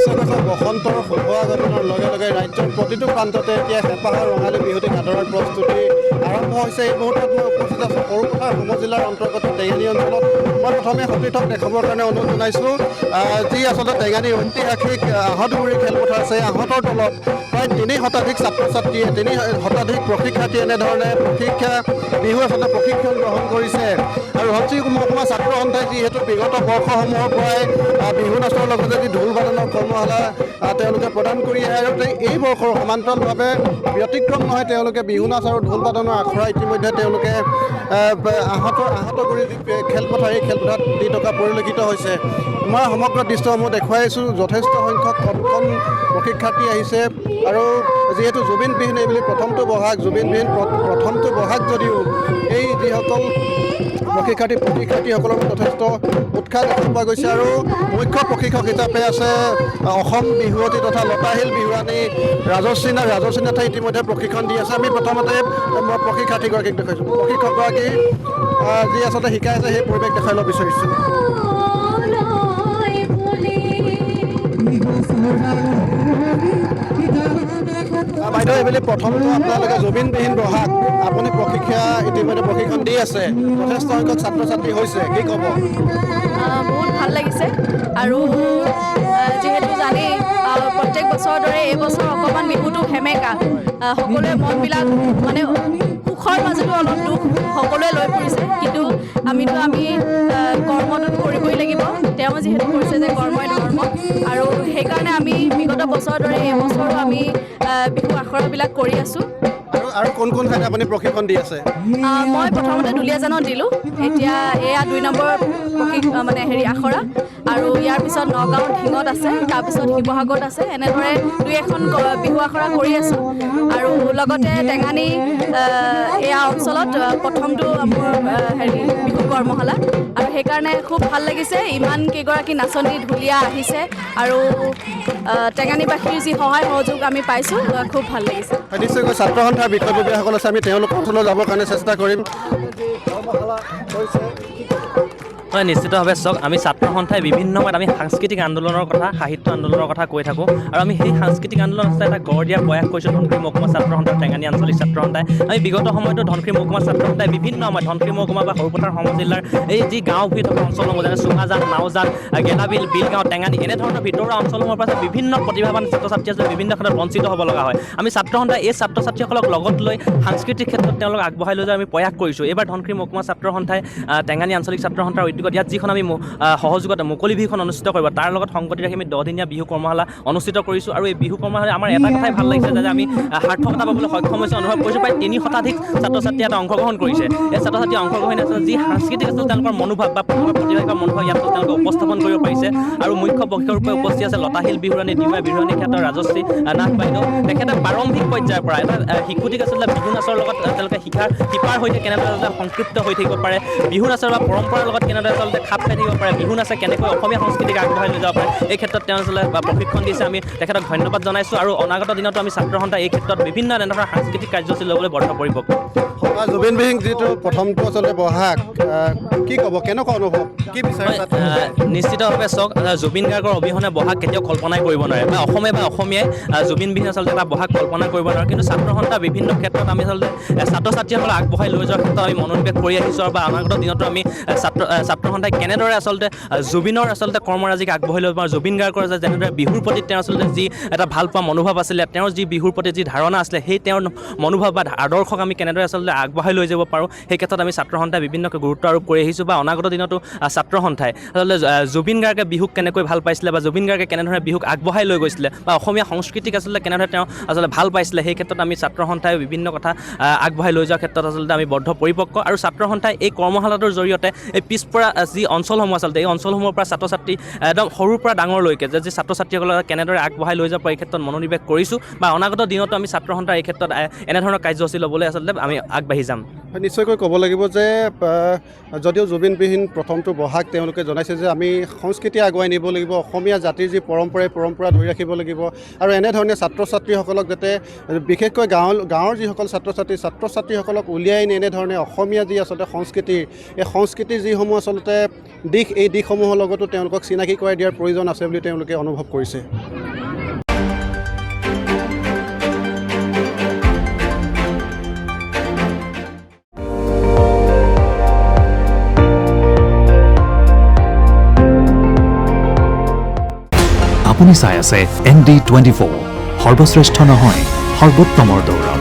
নিশ্চয় বসন্তৰ শুভ আগমনৰ লগে লগে ৰাজ্যৰ প্ৰতিটো প্ৰান্ততে এতিয়া হেঁপাহৰ ৰঙালী বিহুটিক আদৰাৰ প্ৰস্তুতি আৰম্ভ হৈছে। এই মুহূৰ্তত মই উপস্থিত আছোঁ সৰুপথাৰ সমজিলাৰ অন্তৰ্গত টেঙানী অঞ্চলত। মই প্ৰথমে সতীৰ্থক দেখাবৰ কাৰণে অনুৰোধ জনাইছোঁ। যি আচলতে টেঙানীৰ ঐতিহাসিক আহঁতগুৰি খেলপথাৰ আছে, আহঁতৰ তলত প্ৰায় ৩ শতাধিক ছাত্ৰ ছাত্ৰীয়ে ৩ শতাধিক প্ৰশিক্ষাৰ্থীয়ে এনেধৰণে বিহু আচলতে প্ৰশিক্ষণ গ্ৰহণ কৰিছে। আৰু ধনশিৰি মহকুমা ছাত্ৰ সন্থাই যিহেতু বিগত বৰ্ষসমূহৰ পৰাই বিহু নাচৰ লগতে যি ঢোল বাদনৰ কৰ্মশালা তেওঁলোকে প্ৰদান কৰি আহে আৰু এই বৰ্ষৰ সমান্তৰালভাৱে ব্যতিক্ৰম নহয়। তেওঁলোকে বিহু নাচ আৰু ঢোল বাদনৰ আখৰা ইতিমধ্যে তেওঁলোকে আহঁতগুৰি যি খেলপথাৰ এই খেলপথাৰত দি থকা পৰিলক্ষিত হৈছে। মই সমগ্ৰ দৃশ্যসমূহ দেখুৱাইছোঁ। যথেষ্ট সংখ্যক কণ প্ৰশিক্ষাৰ্থী আহিছে আৰু যিহেতু জুবিনবিহীন এইবুলি প্ৰথমটো বহাগ, জুবিনবিহীন প্ৰথমটো বহাগ যদিও এই যিসকল প্ৰশিক্ষাৰ্থীসকলৰ যথেষ্ট উৎসাহ দেখা পোৱা গৈছে। আৰু মুখ্য প্ৰশিক্ষক হিচাপে আছে অসম বিহুৱতী তথা লতাশিল বিহুৱানী ৰাজশ্ৰী নাথে ইতিমধ্যে প্ৰশিক্ষণ দি আছে। আমি প্ৰথমতে মই প্ৰশিক্ষাৰ্থীগৰাকীক দেখাইছোঁ। প্ৰশিক্ষকগৰাকী যি আচলতে শিকাই আছে সেই পৰিৱেশ দেখাই ল'ব বিচাৰিছোঁ। বাইদেউ, এইবুলি প্ৰথমটো আপোনালোকে জুবিনবিহীন বহাগ, আপুনি ইতিমধ্যে প্ৰশিক্ষণ দি আছে, যথেষ্ট সংখ্যক ছাত্ৰ ছাত্ৰী হৈছে, কি ক'ব? বহুত ভাল লাগিছে আৰু যিহেতু জানেই প্ৰত্যেক বছৰৰ দৰে এই বছৰ অকণমান বিহুটো সেমেকা, সকলোৱে মনবিলাক মানে সুখৰ মাজতো অলপ দুখ সকলোৱে লৈ ফুৰিছে। কিন্তু আমি কৰ্মটো কৰিবই লাগিব। তেওঁ যিহেতু কৈছে যে কৰ্মই ধৰ্ম, আৰু সেইকাৰণে আমি বিগত বছৰৰ দৰে এই বছৰো আমি বিহু আখৰাবিলাক কৰি আছোঁ। আৰু কোন ঠাইত আপুনি প্ৰশিক্ষণ দি আছে? মই প্ৰথমতে দুলীয়াজানত দিলোঁ, এতিয়া এয়া 2 নম্বৰ আখৰা, আৰু ইয়াৰ পিছত নগাঁৱত ঢিঙত আছে, তাৰপিছত শিৱসাগৰত আছে। এনেদৰে 2-এখন বিহু আখৰা কৰি আছোঁ। আৰু লগতে টেঙানী এয়া অঞ্চলত প্ৰথমটো মোৰ বিহু কৰ্মশালা, আৰু সেইকাৰণে খুব ভাল লাগিছে। ইমান কেইগৰাকী নাচনী ঢুলীয়া আহিছে আৰু টেঙানীবাসীৰ যি সহায় সহযোগ আমি পাইছোঁ, খুব ভাল লাগিছে। নিশ্চয়কৈ ছাত্ৰ সন্থাৰ বিষয়ববীয়াসকল আছে, আমি তেওঁলোকৰ ওচৰলৈ যাবৰ কাৰণে চেষ্টা কৰিম। হয়, নিশ্চিতভাৱে চাওক, আমি ছাত্ৰ সন্থাই বিভিন্ন সময়ত আমি সাংস্কৃতিক আন্দোলনৰ কথা, সাহিত্য আন্দোলনৰ কথা কৈ থাকোঁ। আৰু আমি সেই সাংস্কৃতিক আন্দোলন এটা গঢ় দিয়াৰ প্ৰয়াস কৰিছোঁ ধনশিৰি মহকুমা ছাত্ৰ সন্থা, টেঙানী আঞ্চলিক ছাত্ৰ সন্থাই। আমি বিগত সময়তো ধনশিৰি মহকুমা ছাত্ৰ সন্থাই বিভিন্ন সময়ত ধনশিৰি মহকুমা বা সৰুপথাৰ সমজিলাৰ এই যি গাঁও ভূঁই থকা অঞ্চলসমূহ, যেনে চুঙাজান, নাওজান, গেলাবিল, বিলগাঁও, টেঙানী, এনেধৰণৰ ভিতৰুৱা অঞ্চলসমূহৰ পৰা বিভিন্ন প্ৰতিভাৱান ছাত্ৰ ছাত্ৰী আছে, বিভিন্ন ক্ষেত্ৰত বঞ্চিত হ'ব লগা হয়। আমি ছাত্ৰ সন্থাই এই ছাত্ৰ ছাত্ৰীসকলক লগত লৈ সাংস্কৃতিক ক্ষেত্ৰত তেওঁলোক আগবঢ়াই লৈ যোৱাৰ আমি প্ৰয়াস কৰিছোঁ। এইবাৰ ধনশিৰি মহকুমা ছাত্ৰ সন্থাই টেঙানী আঞ্চলিক ছাত্ৰ সন্থাৰ উদ্যোগত ইয়াত যিখন আমি সহযোগত মুকলি বিহুখন অনুষ্ঠিত কৰিব, তাৰ লগত সংগতি ৰাখি আমি 10 দিনীয়া বিহু কৰ্মশালা অনুষ্ঠিত কৰিছোঁ। আৰু এই বিহু কৰ্মশালা আমাৰ এটা কথাই ভাল লাগিছে যে আমি সাৰ্থকতা পাবলৈ সক্ষম হৈছোঁ, অনুভৱ কৰিছোঁ। প্ৰায় 3 শতাধিক ছাত্ৰ ছাত্ৰীয়ে এটা অংশগ্ৰহণ কৰিছে। এই ছাত্ৰ ছাত্ৰীয়ে অংশগ্ৰহণ আচলতে যি সাংস্কৃতিক আছিল তেওঁলোকৰ মনোভাৱ বা প্ৰতিভাৰ মনোভাৱ ইয়াত তেওঁলোকে উপস্থাপন কৰিব পাৰিছে। আৰু মুখ্য বক্তাৰ ৰূপে উপস্থিত আছে লতাশিল বিহুৱানী, ডিঙুৱা বিহুৱানী খ্যাত ৰাজশ্ৰী নাথ বাইদেউ। তেখেতে প্ৰাৰম্ভিক পৰ্যায়ৰ পৰা এটা শিশুটিক আচলতে বিহু নাচৰ লগত তেওঁলোকে শিপাৰ সৈতে কেনেদৰে সংপৃক্ত হৈ থাকিব পাৰে, বিহু নাচৰ বা পৰম্পৰাৰ লগত কেনেদৰে আচলতে খাপ খাই থাকিব পাৰে, বিহু নাচে কেনেকৈ অসমীয়া সংস্কৃতিক আগবঢ়াই লৈ যাব পাৰে, এই ক্ষেত্ৰত তেওঁ আচলতে প্ৰশিক্ষণ দিছে। আমি তেখেতক ধন্যবাদ জনাইছোঁ। আৰু অনাগত দিনতো আমি ছাত্ৰ সন্থাই এই ক্ষেত্ৰত বিভিন্ন এনেধৰণৰ সাংস্কৃতিক কাৰ্যসূচী ল'বলৈ বদ্ধপৰিপক্ক। জুবিনবিহীন যিটো প্ৰথমটো আচলতে বহাগ, কি ক'ব, কেনেকুৱা অনুভৱ, কি বিচাৰে? নিশ্চিতভাৱে চাওক, জুবিন গাৰ্গৰ অবিহনে বহাগ কেতিয়াও কল্পনাই কৰিব নোৱাৰে, বা অসমীয়াই জুবিনবিহীন আচলতে এটা বহাগ কল্পনা কৰিব নোৱাৰে। কিন্তু ছাত্ৰ সন্থা বিভিন্ন ক্ষেত্ৰত আমি আচলতে ছাত্ৰ ছাত্ৰীসকলক আগবঢ়াই লৈ যোৱাৰ ক্ষেত্ৰত আমি মনোনিৱেশ কৰি আহিছোঁ। বা অনাগত দিনতো আমি ছাত্ৰ সন্থাই কেনেদৰে আচলতে জুবিনৰ আচলতে কৰ্মৰাজিক আগবঢ়াই লৈ পাৰোঁ, জুবিন গাৰ্গৰ যেনেদৰে বিহুৰ প্ৰতি তেওঁৰ আচলতে যি এটা ভাল পোৱা মনোভাৱ আছিলে, তেওঁৰ যি বিহুৰ প্ৰতি যি ধাৰণা আছিলে, সেই তেওঁৰ মনোভাৱ বা আদৰ্শক আমি কেনেদৰে আচলতে আগবঢ়াই লৈ যাব পাৰোঁ, সেই ক্ষেত্ৰত আমি ছাত্ৰ সন্থাই বিভিন্ন গুৰুত্ব আৰোপ কৰি আহিছোঁ। বা অনাগত দিনতো ছাত্ৰ সন্থাই আচলতে জুবিন গাৰ্গে বিহুক কেনেকৈ ভাল পাইছিলে, বা জুবিন গাৰ্গে কেনেধৰণে বিহুক আগবঢ়াই লৈ গৈছিলে, বা অসমীয়া সংস্কৃতিক আচলতে কেনেদৰে তেওঁ আচলতে ভাল পাইছিলে, সেই ক্ষেত্ৰত আমি ছাত্ৰ সন্থাই বিভিন্ন কথা আগবঢ়াই লৈ যোৱাৰ ক্ষেত্ৰত আচলতে আমি বদ্ধপৰিপক্ক। আৰু ছাত্ৰ সন্থাই এই কৰ্মশালাটোৰ জৰিয়তে এই পিছপৰা যি অঞ্চলসমূহ আচলতে, এই অঞ্চলসমূহৰ পৰা ছাত্ৰ ছাত্ৰী একদম সৰুৰ পৰা ডাঙৰলৈকে যে ছাত্ৰ ছাত্ৰীসকলক কেনেদৰে আগবঢ়াই লৈ যাব পাৰে, এই ক্ষেত্ৰত মনোনিৱেশ কৰিছোঁ। বা অনাগত দিনতো আমি ছাত্ৰ সন্থাৰ এই ক্ষেত্ৰত এনেধৰণৰ কাৰ্যসূচী ল'বলৈ আচলতে আমি আগবাঢ়ি যাম। নিশ্চয়কৈ ক'ব লাগিব যে যদিও জুবিনবিহীন প্ৰথমটো বহাগ, তেওঁলোকে জনাইছে যে আমি সংস্কৃতি আগুৱাই নিব লাগিব, অসমীয়া জাতিৰ যি পৰম্পৰা ধৰি ৰাখিব লাগিব। আৰু এনেধৰণে ছাত্ৰ ছাত্ৰীসকলক যাতে বিশেষকৈ গাঁৱৰ যিসকল ছাত্ৰ ছাত্ৰীসকলক উলিয়াই নি এনেধৰণে অসমীয়া যি আচলতে সংস্কৃতিৰ, এই সংস্কৃতিৰ যিসমূহ আচলতে আচলতে দিশ এই দিশসমূহৰ লগতো তেওঁলোকক চিনাকি কৰাই দিয়াৰ প্ৰয়োজন আছে বুলি তেওঁলোকে অনুভৱ কৰিছে। আপুনি চাই আছে ND24 সৰ্বশ্ৰেষ্ঠ নহয় সৰ্বোত্তমৰ দৌৰ।